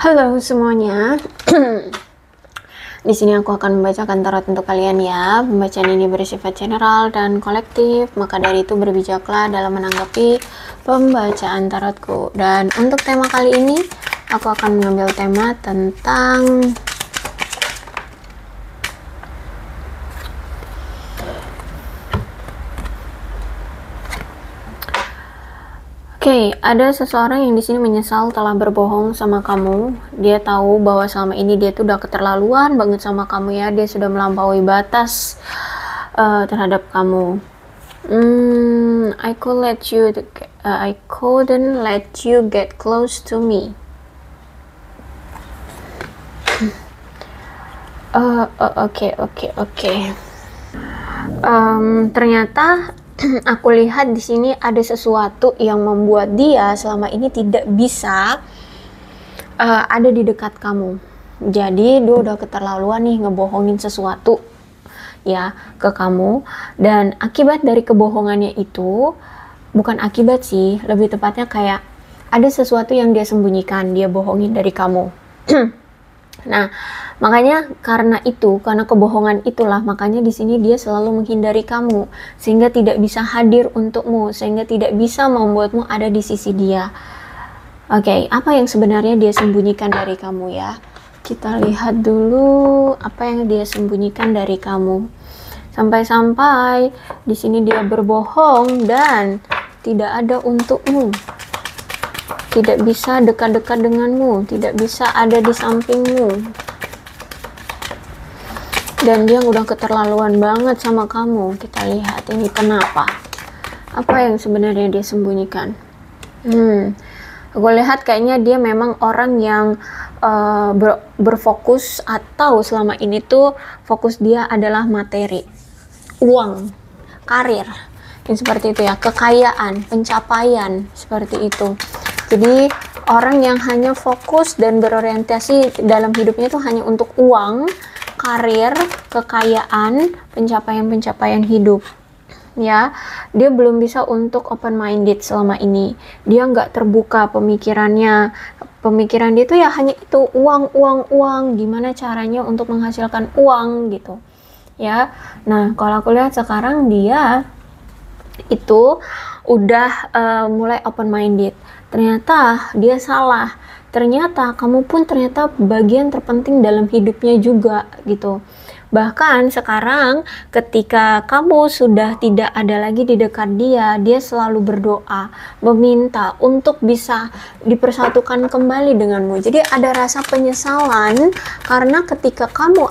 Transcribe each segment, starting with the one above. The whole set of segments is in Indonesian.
Halo semuanya. Di sini aku akan membacakan tarot untuk kalian ya. Pembacaan ini bersifat general dan kolektif, maka dari itu berbijaklah dalam menanggapi pembacaan tarotku. Dan untuk tema kali ini, aku akan mengambil tema tentang ada seseorang yang di sini menyesal telah berbohong sama kamu. Dia tahu bahwa selama ini dia tuh udah keterlaluan banget sama kamu ya. Dia sudah melampaui batas terhadap kamu. I couldn't let you get close to me. Oke. Ternyata aku lihat di sini ada sesuatu yang membuat dia selama ini tidak bisa ada di dekat kamu. Jadi dia udah keterlaluan nih ngebohongin sesuatu ya ke kamu, dan akibat dari kebohongannya itu, bukan akibat sih, lebih tepatnya kayak ada sesuatu yang dia sembunyikan, dia bohongin dari kamu. Nah, makanya karena kebohongan itulah, makanya di sini dia selalu menghindari kamu, sehingga tidak bisa hadir untukmu, sehingga tidak bisa membuatmu ada di sisi dia. Oke, apa yang sebenarnya dia sembunyikan dari kamu ya? Kita lihat dulu apa yang dia sembunyikan dari kamu. Sampai-sampai di sini dia berbohong dan tidak ada untukmu. Tidak bisa dekat-dekat denganmu, tidak bisa ada di sampingmu. Dan dia udah keterlaluan banget sama kamu. Kita lihat ini kenapa. Apa yang sebenarnya dia sembunyikan? Aku lihat kayaknya dia memang orang yang berfokus, atau selama ini tuh fokus dia adalah materi, uang, karir, yang seperti itu ya, kekayaan, pencapaian, seperti itu. Jadi orang yang hanya fokus dan berorientasi dalam hidupnya itu hanya untuk uang, karir, kekayaan, pencapaian hidup. Ya, dia belum bisa untuk open minded selama ini. Dia nggak terbuka pemikirannya. Pemikiran dia itu ya hanya itu, uang. Gimana caranya untuk menghasilkan uang gitu. Ya. Nah, kalau aku lihat sekarang dia itu udah mulai open minded. Ternyata dia salah. Ternyata kamu pun ternyata bagian terpenting dalam hidupnya juga gitu. Bahkan sekarang ketika kamu sudah tidak ada lagi di dekat dia, dia selalu berdoa, meminta untuk bisa dipersatukan kembali denganmu. Jadi ada rasa penyesalan karena ketika kamu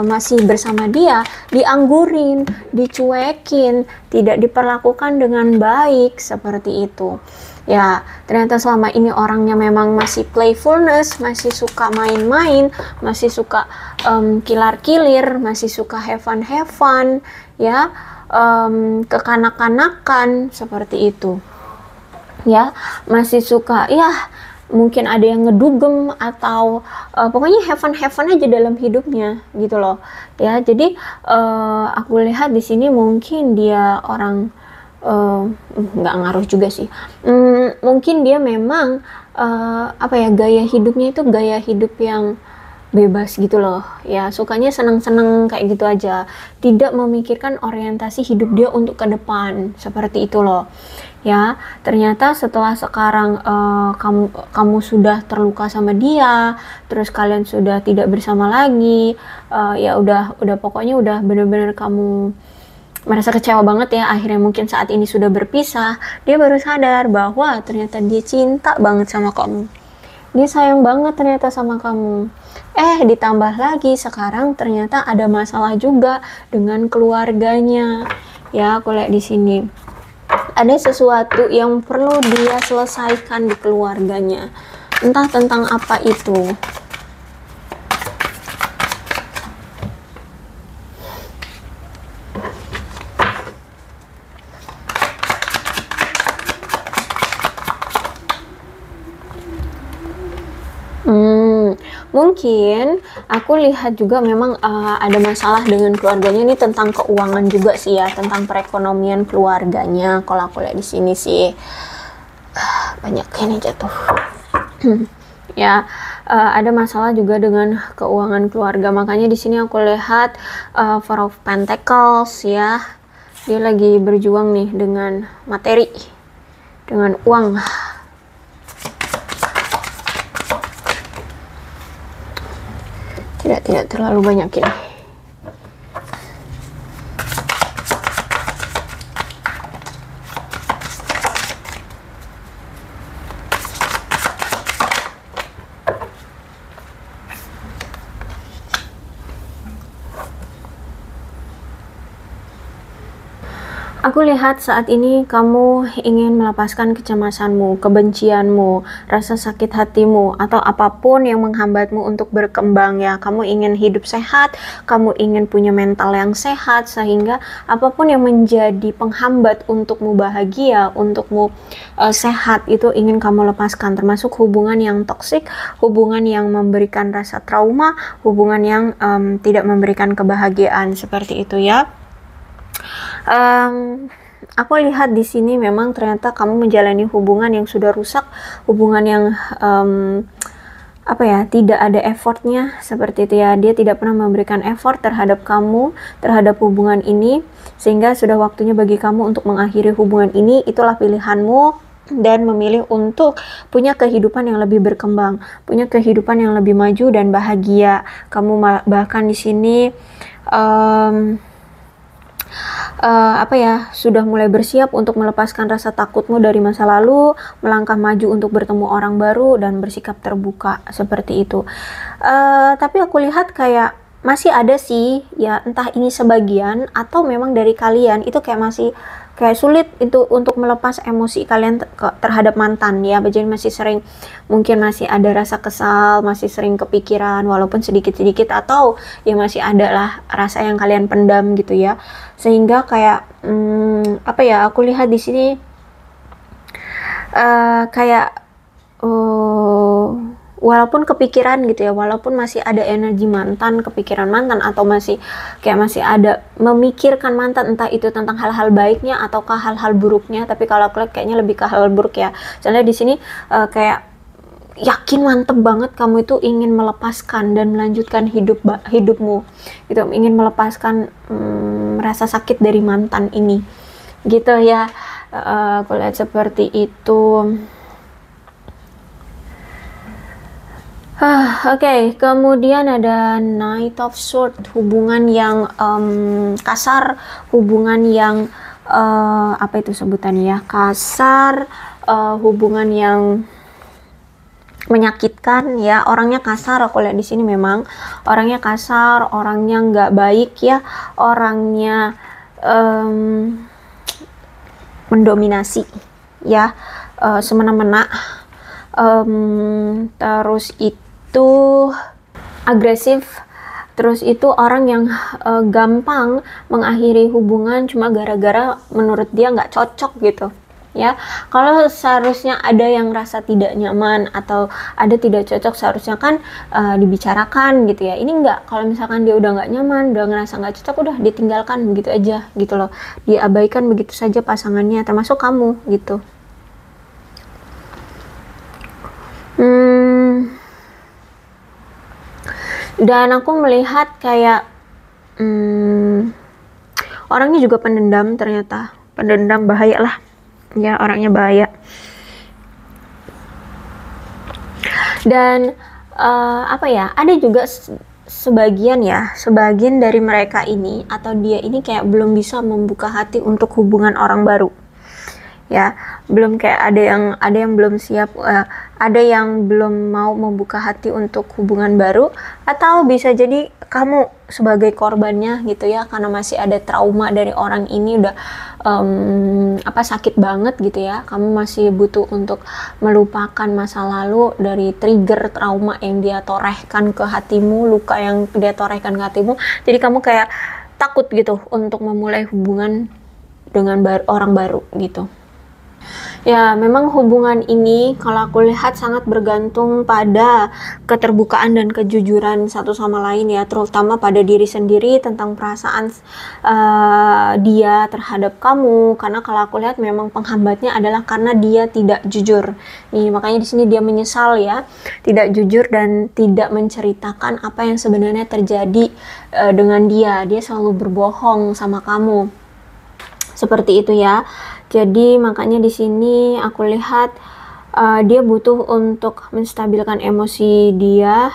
masih bersama dia, dianggurin, dicuekin, tidak diperlakukan dengan baik, seperti itu. Ya, ternyata selama ini orangnya memang masih playfulness, masih suka main-main, masih suka kilar-kilir, masih suka have fun, ya, kekanak-kanakan, seperti itu. Ya, masih suka, ya, mungkin ada yang ngedugem atau pokoknya have fun aja dalam hidupnya, gitu loh. Ya, jadi aku lihat di sini mungkin dia orang nggak ngaruh juga sih. Mungkin dia memang gaya hidupnya itu gaya hidup yang bebas gitu loh ya, sukanya senang-senang kayak gitu aja, tidak memikirkan orientasi hidup dia untuk ke depan, seperti itu loh ya. Ternyata setelah sekarang kamu sudah terluka sama dia, terus kalian sudah tidak bersama lagi, ya udah pokoknya udah bener-bener kamu merasa kecewa banget ya, akhirnya mungkin saat ini sudah berpisah, dia baru sadar bahwa ternyata dia cinta banget sama kamu, dia sayang banget ternyata sama kamu. Ditambah lagi sekarang ternyata ada masalah juga dengan keluarganya ya. Aku lihat di sini ada sesuatu yang perlu dia selesaikan di keluarganya, entah tentang apa itu. Mungkin aku lihat juga memang ada masalah dengan keluarganya ini, tentang keuangan juga sih ya, tentang perekonomian keluarganya. Kalau aku lihat di sini sih banyak ini jatuh. Ya, ada masalah juga dengan keuangan keluarga. Makanya di sini aku lihat Four of Pentacles ya. Dia lagi berjuang nih dengan materi, dengan uang. Tidak terlalu banyak ini. Aku lihat saat ini kamu ingin melepaskan kecemasanmu, kebencianmu, rasa sakit hatimu, atau apapun yang menghambatmu untuk berkembang ya. Kamu ingin hidup sehat, kamu ingin punya mental yang sehat, sehingga apapun yang menjadi penghambat untukmu bahagia, untukmu sehat, itu ingin kamu lepaskan. Termasuk hubungan yang toksik, hubungan yang memberikan rasa trauma, hubungan yang tidak memberikan kebahagiaan, seperti itu ya. Aku lihat di sini memang ternyata kamu menjalani hubungan yang sudah rusak, hubungan yang tidak ada effortnya, seperti itu ya. Dia tidak pernah memberikan effort terhadap kamu, terhadap hubungan ini, sehingga sudah waktunya bagi kamu untuk mengakhiri hubungan ini. Itulah pilihanmu, dan memilih untuk punya kehidupan yang lebih berkembang, punya kehidupan yang lebih maju dan bahagia. Kamu bahkan di sini sudah mulai bersiap untuk melepaskan rasa takutmu dari masa lalu, melangkah maju untuk bertemu orang baru dan bersikap terbuka, seperti itu. Tapi aku lihat kayak masih ada sih ya, entah ini sebagian atau memang dari kalian itu kayak masih kayak sulit itu untuk melepas emosi kalian terhadap mantan ya. Jadi masih sering, mungkin masih ada rasa kesal, masih sering kepikiran walaupun sedikit-sedikit, atau ya masih ada lah rasa yang kalian pendam gitu ya. Sehingga kayak aku lihat di sini walaupun kepikiran gitu ya, walaupun masih ada energi mantan, kepikiran mantan, atau masih ada memikirkan mantan, entah itu tentang hal-hal baiknya ataukah hal-hal buruknya. Tapi kalau aku lihat kayaknya lebih ke hal buruk ya. Soalnya di sini kayak yakin mantep banget kamu itu ingin melepaskan dan melanjutkan hidupmu gitu, ingin melepaskan rasa sakit dari mantan ini gitu ya. Aku lihat seperti itu. Oke, kemudian ada Knight of Swords, hubungan yang kasar, hubungan yang apa itu sebutannya ya, kasar, hubungan yang menyakitkan ya. Orangnya kasar, aku lihat di sini memang orangnya kasar, orangnya nggak baik ya, orangnya mendominasi ya, semena-mena, terus itu agresif, terus itu orang yang gampang mengakhiri hubungan cuma gara-gara menurut dia nggak cocok gitu ya. Kalau seharusnya ada yang rasa tidak nyaman atau ada tidak cocok, seharusnya kan dibicarakan gitu ya. Ini enggak, kalau misalkan dia udah nggak nyaman, udah ngerasa nggak cocok, udah ditinggalkan begitu aja gitu loh, diabaikan begitu saja pasangannya, termasuk kamu gitu. Dan aku melihat kayak orangnya juga pendendam, ternyata pendendam, bahaya lah ya, orangnya bahaya. Dan ada juga sebagian dari mereka ini atau dia ini kayak belum bisa membuka hati untuk hubungan orang baru ya, belum, kayak ada yang belum siap, ada yang belum mau membuka hati untuk hubungan baru, atau bisa jadi kamu sebagai korbannya gitu ya, karena masih ada trauma dari orang ini, udah sakit banget gitu ya. Kamu masih butuh untuk melupakan masa lalu dari trigger trauma yang dia torehkan ke hatimu, luka yang dia torehkan ke hatimu. Jadi kamu kayak takut gitu untuk memulai hubungan dengan orang baru gitu. Ya, memang hubungan ini kalau aku lihat sangat bergantung pada keterbukaan dan kejujuran satu sama lain ya, terutama pada diri sendiri tentang perasaan dia terhadap kamu. Karena kalau aku lihat memang penghambatnya adalah karena dia tidak jujur. Nih, makanya di sini dia menyesal ya, tidak jujur dan tidak menceritakan apa yang sebenarnya terjadi dengan dia. Dia selalu berbohong sama kamu. Seperti itu ya. Jadi makanya di sini aku lihat dia butuh untuk menstabilkan emosi dia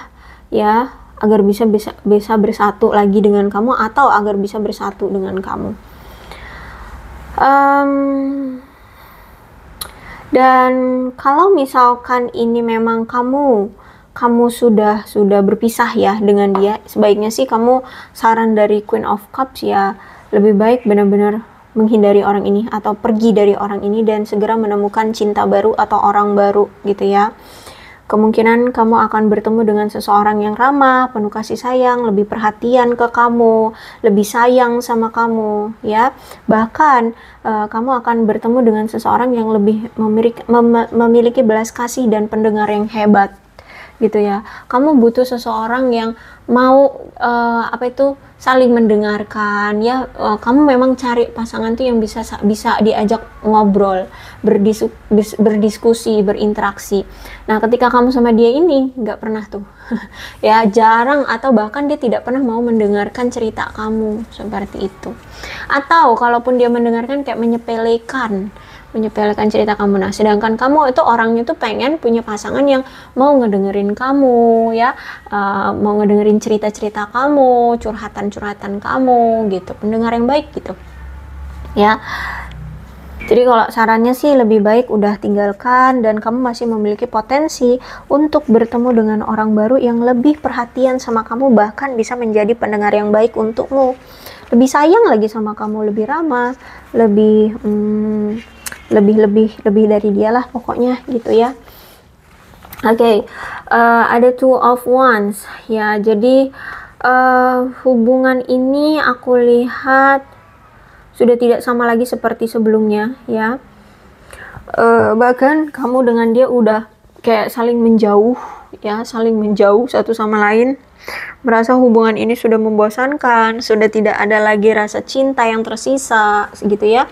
ya, agar bisa bersatu lagi dengan kamu atau agar bisa bersatu dengan kamu. Dan kalau misalkan ini memang kamu sudah berpisah ya dengan dia, sebaiknya sih kamu, saran dari Queen of Cups ya, lebih baik benar-benar menghindari orang ini atau pergi dari orang ini dan segera menemukan cinta baru atau orang baru gitu ya. Kemungkinan kamu akan bertemu dengan seseorang yang ramah, penuh kasih sayang, lebih perhatian ke kamu, lebih sayang sama kamu ya. Bahkan kamu akan bertemu dengan seseorang yang lebih memiliki belas kasih dan pendengar yang hebat gitu ya. Kamu butuh seseorang yang mau saling mendengarkan ya. Kamu memang cari pasangan tuh yang bisa diajak ngobrol, berdiskusi, berinteraksi. Nah, ketika kamu sama dia ini nggak pernah tuh ya, jarang atau bahkan dia tidak pernah mau mendengarkan cerita kamu seperti itu. Atau kalaupun dia mendengarkan kayak menyepelekan cerita kamu. Nah, sedangkan kamu itu orangnya tuh pengen punya pasangan yang mau ngedengerin kamu ya, mau ngedengerin cerita-cerita kamu, curhatan-curhatan kamu gitu, pendengar yang baik gitu ya. Jadi kalau sarannya sih lebih baik udah tinggalkan, dan kamu masih memiliki potensi untuk bertemu dengan orang baru yang lebih perhatian sama kamu, bahkan bisa menjadi pendengar yang baik untukmu, lebih sayang lagi sama kamu, lebih ramah, lebih dari dia lah pokoknya gitu ya. Oke, ada Two of Wands ya. Jadi hubungan ini aku lihat sudah tidak sama lagi seperti sebelumnya ya. Bahkan kamu dengan dia udah kayak saling menjauh ya, saling menjauh satu sama lain. Merasa hubungan ini sudah membosankan, sudah tidak ada lagi rasa cinta yang tersisa gitu ya.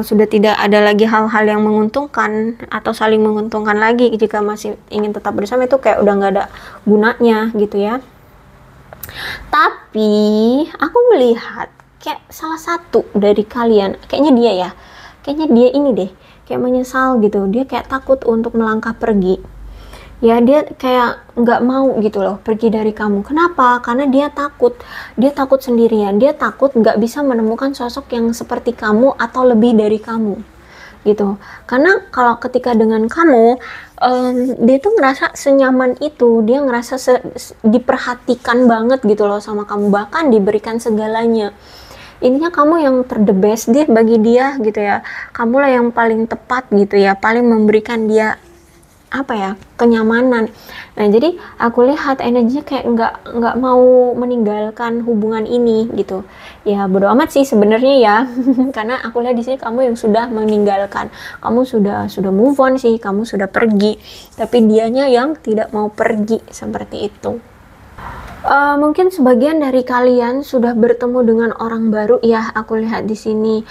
Sudah tidak ada lagi hal-hal yang menguntungkan atau saling menguntungkan lagi. Jika masih ingin tetap bersama itu kayak udah nggak ada gunanya gitu ya. Tapi aku melihat kayak salah satu dari kalian, kayaknya dia ini deh, kayak menyesal gitu. Dia kayak takut untuk melangkah pergi ya. Dia kayak nggak mau gitu loh pergi dari kamu. Kenapa? Karena dia takut sendirian, dia takut nggak bisa menemukan sosok yang seperti kamu atau lebih dari kamu gitu. Karena kalau ketika dengan kamu, dia tuh ngerasa senyaman itu, dia ngerasa diperhatikan banget gitu loh sama kamu, bahkan diberikan segalanya. Intinya kamu yang the best deh bagi dia gitu ya. Kamulah yang paling tepat gitu ya, paling memberikan dia kenyamanan. Nah, jadi aku lihat energinya kayak nggak mau meninggalkan hubungan ini gitu ya. Bodo amat sih sebenarnya ya karena aku lihat di sini kamu yang sudah meninggalkan, kamu sudah move on sih, kamu sudah pergi, tapi dianya yang tidak mau pergi seperti itu. Mungkin sebagian dari kalian sudah bertemu dengan orang baru ya. Aku lihat di sini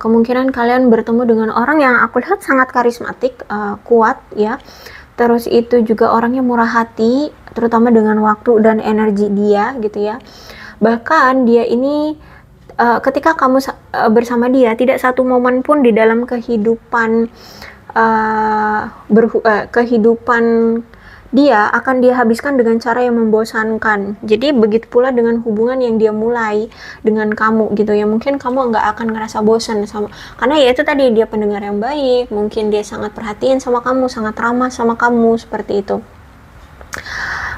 kemungkinan kalian bertemu dengan orang yang aku lihat sangat karismatik, kuat ya. Terus itu juga orangnya murah hati, terutama dengan waktu dan energi dia gitu ya. Bahkan dia ini ketika kamu bersama dia, tidak satu momen pun di dalam kehidupan dia akan dia habiskan dengan cara yang membosankan. Jadi begitu pula dengan hubungan yang dia mulai dengan kamu gitu ya. Mungkin kamu nggak akan ngerasa bosan sama, karena ya itu tadi, dia pendengar yang baik, mungkin dia sangat perhatian sama kamu, sangat ramah sama kamu seperti itu.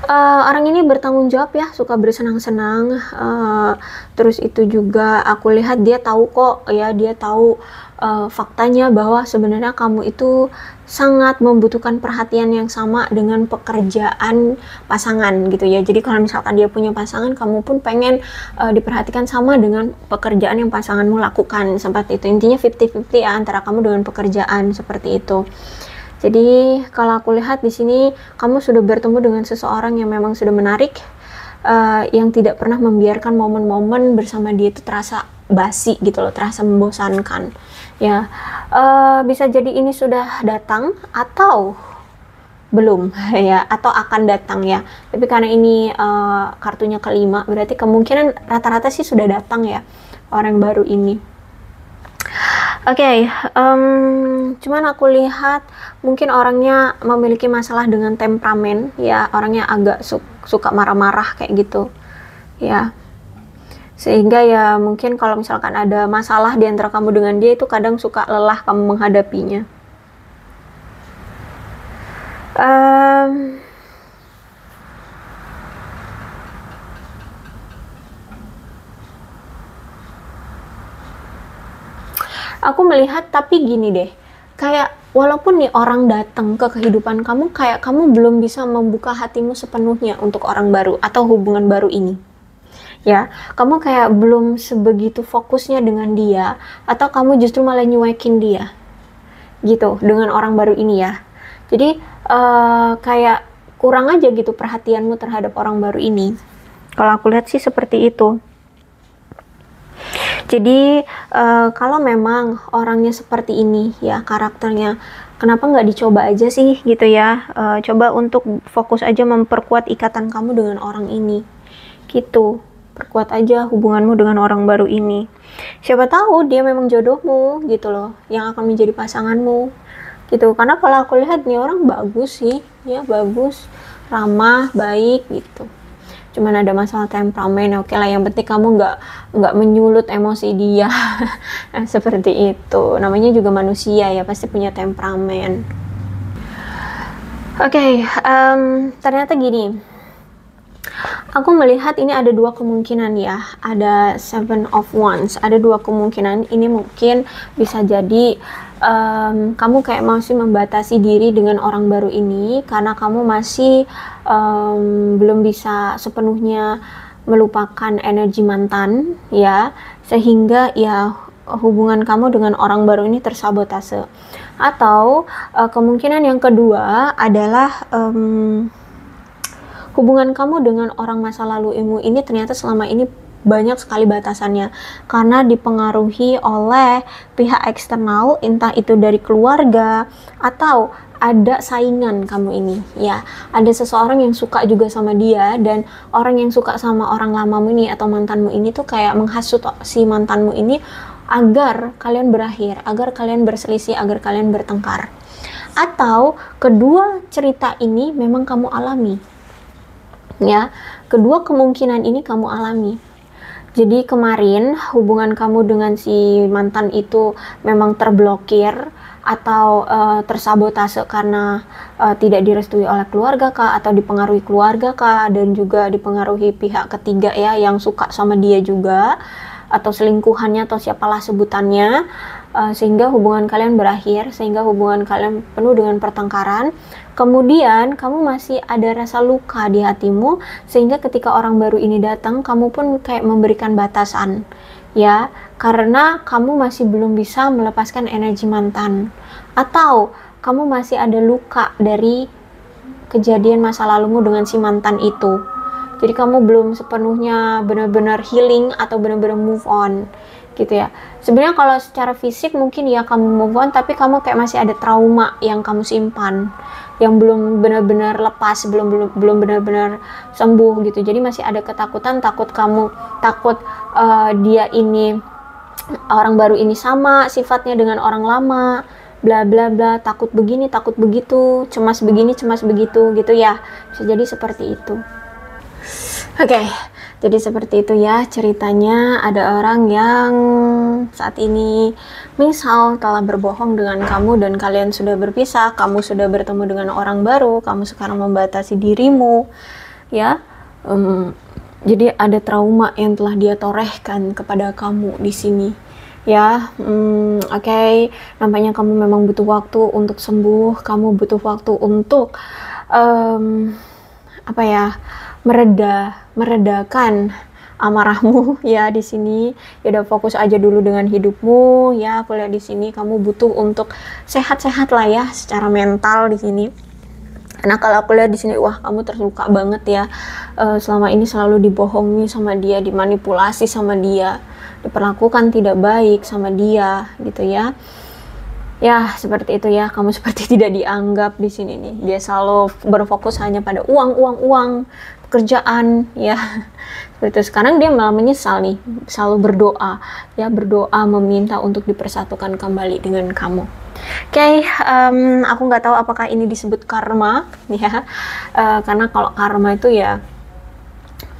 Orang ini bertanggung jawab ya, suka bersenang-senang. Terus itu juga aku lihat dia tahu kok ya, dia tahu faktanya bahwa sebenarnya kamu itu sangat membutuhkan perhatian yang sama dengan pekerjaan pasangan gitu ya. Jadi kalau misalkan dia punya pasangan, kamu pun pengen diperhatikan sama dengan pekerjaan yang pasanganmu lakukan, seperti itu. Intinya 50-50 ya antara kamu dengan pekerjaan, seperti itu. Jadi kalau aku lihat di sini kamu sudah bertemu dengan seseorang yang memang sudah menarik, yang tidak pernah membiarkan momen-momen bersama dia itu terasa basi gitu loh, terasa membosankan. Ya, bisa jadi ini sudah datang atau belum ya, atau akan datang ya. Tapi karena ini kartunya kelima, berarti kemungkinan rata-rata sih sudah datang ya orang baru ini. Oke, cuman aku lihat mungkin orangnya memiliki masalah dengan temperamen ya, orangnya agak suka marah-marah kayak gitu ya, sehingga ya mungkin kalau misalkan ada masalah di antara kamu dengan dia itu kadang suka lelah kamu menghadapinya. Aku melihat tapi gini deh, kayak walaupun nih orang datang ke kehidupan kamu, kayak kamu belum bisa membuka hatimu sepenuhnya untuk orang baru atau hubungan baru ini. Ya, kamu kayak belum sebegitu fokusnya dengan dia, atau kamu justru malah nyuekin dia gitu dengan orang baru ini ya. Jadi kayak kurang aja gitu perhatianmu terhadap orang baru ini. Kalau aku lihat sih seperti itu. Jadi kalau memang orangnya seperti ini ya karakternya, kenapa nggak dicoba aja sih gitu ya, coba untuk fokus aja memperkuat ikatan kamu dengan orang ini gitu, perkuat aja hubunganmu dengan orang baru ini. Siapa tahu dia memang jodohmu gitu loh, yang akan menjadi pasanganmu gitu. Karena kalau aku lihat nih orang bagus sih ya, bagus, ramah, baik gitu. Cuman ada masalah temperamen, oke lah, yang penting kamu nggak menyulut emosi dia. Seperti itu, namanya juga manusia ya, pasti punya temperamen. Oke, ternyata gini, aku melihat ini ada dua kemungkinan ya, ada Seven of Wands, ada dua kemungkinan. Ini mungkin bisa jadi kamu kayak masih membatasi diri dengan orang baru ini karena kamu masih belum bisa sepenuhnya melupakan energi mantan ya, sehingga ya hubungan kamu dengan orang baru ini tersabotase. Atau kemungkinan yang kedua adalah hubungan kamu dengan orang masa lalumu ini ternyata selama ini banyak sekali batasannya karena dipengaruhi oleh pihak eksternal, entah itu dari keluarga atau ada saingan kamu ini ya, ada seseorang yang suka juga sama dia, dan orang yang suka sama orang lamamu ini atau mantanmu ini tuh kayak menghasut si mantanmu ini agar kalian berakhir, agar kalian berselisih, agar kalian bertengkar. Atau kedua cerita ini memang kamu alami ya, kedua kemungkinan ini kamu alami. Jadi kemarin hubungan kamu dengan si mantan itu memang terblokir atau tersabotase karena tidak direstui oleh keluarga kah, atau dipengaruhi keluarga kah, dan juga dipengaruhi pihak ketiga ya yang suka sama dia juga, atau selingkuhannya atau siapalah sebutannya, sehingga hubungan kalian berakhir, sehingga hubungan kalian penuh dengan pertengkaran. Kemudian kamu masih ada rasa luka di hatimu, sehingga ketika orang baru ini datang, kamu pun kayak memberikan batasan ya, karena kamu masih belum bisa melepaskan energi mantan, atau kamu masih ada luka dari kejadian masa lalumu dengan si mantan itu. Jadi kamu belum sepenuhnya benar-benar healing atau benar-benar move on gitu ya. Sebenarnya kalau secara fisik mungkin ya kamu move on, tapi kamu kayak masih ada trauma yang kamu simpan, yang belum benar-benar lepas, belum benar-benar sembuh gitu. Jadi masih ada ketakutan, takut dia ini, orang baru ini sama sifatnya dengan orang lama, bla bla bla, takut begini, takut begitu, cemas begini, cemas begitu gitu ya. Bisa jadi seperti itu. Oke, jadi seperti itu ya ceritanya. Ada orang yang saat ini misal telah berbohong dengan kamu dan kalian sudah berpisah, kamu sudah bertemu dengan orang baru, kamu sekarang membatasi dirimu ya. Jadi ada trauma yang telah dia torehkan kepada kamu di sini, ya. Oke. Nampaknya kamu memang butuh waktu untuk sembuh, kamu butuh waktu untuk apa ya, meredakan amarahmu ya di sini. Ya udah, fokus aja dulu dengan hidupmu ya. Aku lihat di sini kamu butuh untuk sehat-sehat lah ya secara mental di sini. Karena kalau aku lihat di sini, wah, kamu terluka banget ya. Selama ini selalu dibohongi sama dia, dimanipulasi sama dia, diperlakukan tidak baik sama dia gitu ya. Ya, seperti itu ya. Kamu seperti tidak dianggap di sini nih. Dia selalu berfokus hanya pada uang, pekerjaan ya. Seperti itu. Sekarang dia malah menyesal nih, selalu berdoa ya, berdoa meminta untuk dipersatukan kembali dengan kamu. Oke, aku nggak tahu apakah ini disebut karma ya, karena kalau karma itu ya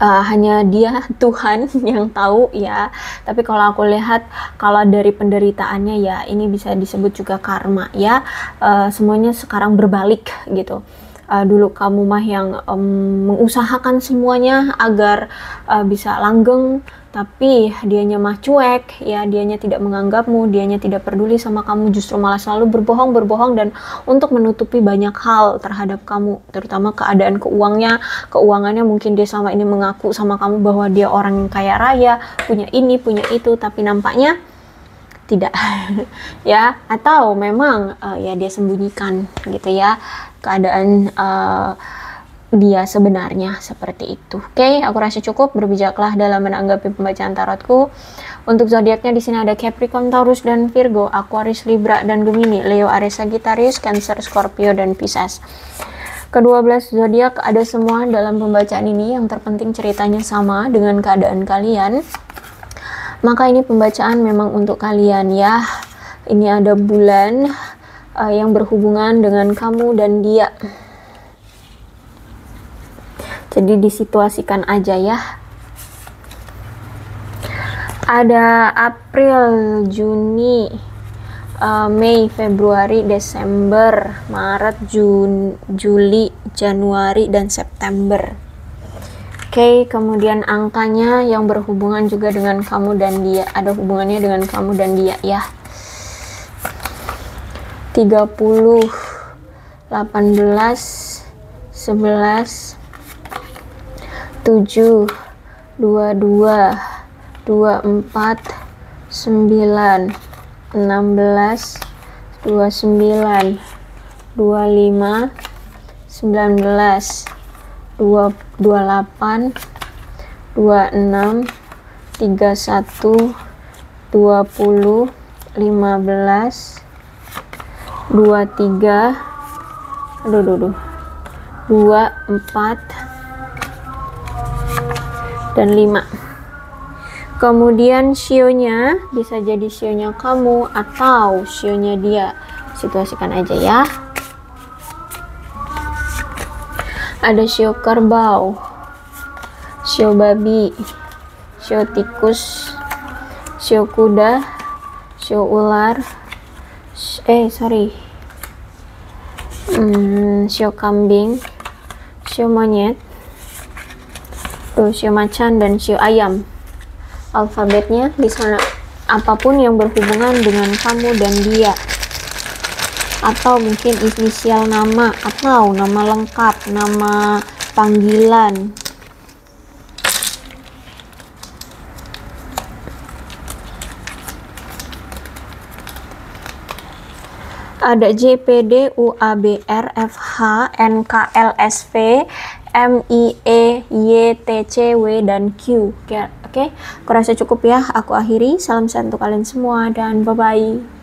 hanya dia, Tuhan yang tahu ya. Tapi kalau aku lihat, kalau dari penderitaannya ya ini bisa disebut juga karma ya. Semuanya sekarang berbalik gitu. Dulu kamu mah yang mengusahakan semuanya agar bisa langgeng, tapi dianya mah cuek ya, dianya tidak menganggapmu, dianya tidak peduli sama kamu, justru malah selalu berbohong dan untuk menutupi banyak hal terhadap kamu, terutama keadaan keuangannya. Mungkin dia selama ini mengaku sama kamu bahwa dia orang yang kaya raya, punya ini, punya itu, tapi nampaknya tidak ya, atau memang ya dia sembunyikan gitu ya keadaan dia sebenarnya seperti itu. Oke, aku rasa cukup. Berbijaklah dalam menanggapi pembacaan tarotku. Untuk zodiaknya di sini ada Capricorn, Taurus dan Virgo, Aquarius, Libra dan Gemini, Leo, Aries, Sagittarius, Cancer, Scorpio dan Pisces. Ke-12 zodiak ada semua dalam pembacaan ini. Yang terpenting ceritanya sama dengan keadaan kalian. Maka ini pembacaan memang untuk kalian ya. Ini ada bulan yang berhubungan dengan kamu dan dia. Jadi disituasikan aja ya. Ada April, Juni, Mei, Februari, Desember, Maret, Juli, Januari, dan September. Oke, kemudian angkanya yang berhubungan juga dengan kamu dan dia. Ada hubungannya dengan kamu dan dia ya. 30, 18, 11, 7, 22, 24, 9, 16, 29, 25, 19, 28, 26, 31, 20, 15, 23, 24, dan 5. Kemudian sionya bisa jadi sionya kamu atau sionya dia. Situasikan aja ya. Ada sio kerbau, sio babi, sio tikus, sio kuda, sio ular, sio kambing, sio monyet, sio macan, dan sio ayam. Alfabetnya di sana apapun yang berhubungan dengan kamu dan dia, atau mungkin inisial nama atau nama lengkap, nama panggilan. Ada JPD, UABR, FH, NKLSV, MIE, YTCW, dan Q. Oke, aku rasa cukup ya. Aku akhiri. Salam sehat untuk kalian semua dan bye-bye.